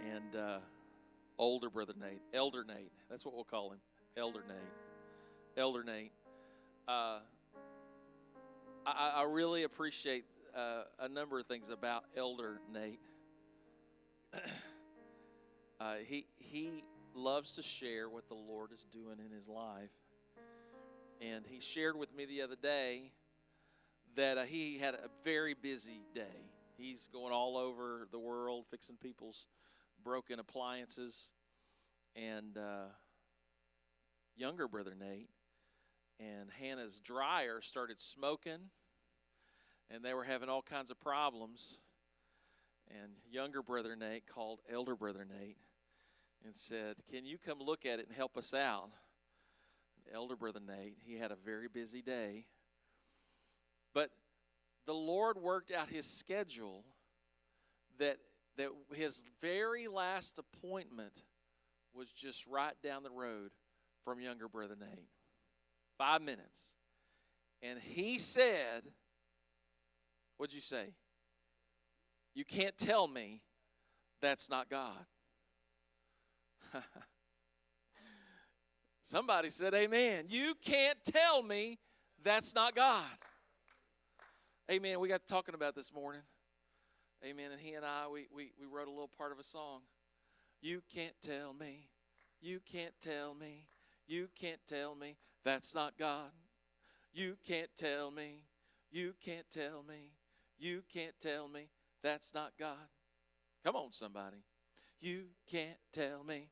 and older brother Nate, Elder Nate. That's what we'll call him, Elder Nate. Elder Nate. I really appreciate a number of things about Elder Nate. He loves to share what the Lord is doing in his life. And he shared with me the other day that he had a very busy day. He's going all over the world fixing people's broken appliances. And younger brother Nate and Hannah's dryer started smoking, and they were having all kinds of problems. And younger brother Nate called elder brother Nate and said, "Can you come look at it and help us out?" Elder brother Nate, he had a very busy day. But the Lord worked out his schedule that his very last appointment was just right down the road from younger brother Nate. 5 minutes. And he said, what'd you say? You can't tell me that's not God. Somebody said amen. You can't tell me that's not God. Amen. We got talking about this morning. Amen. And he and I, we wrote a little part of a song. You can't tell me. You can't tell me. You can't tell me that's not God. You can't tell me. You can't tell me. You can't tell me that's not God. Come on, somebody. You can't tell me.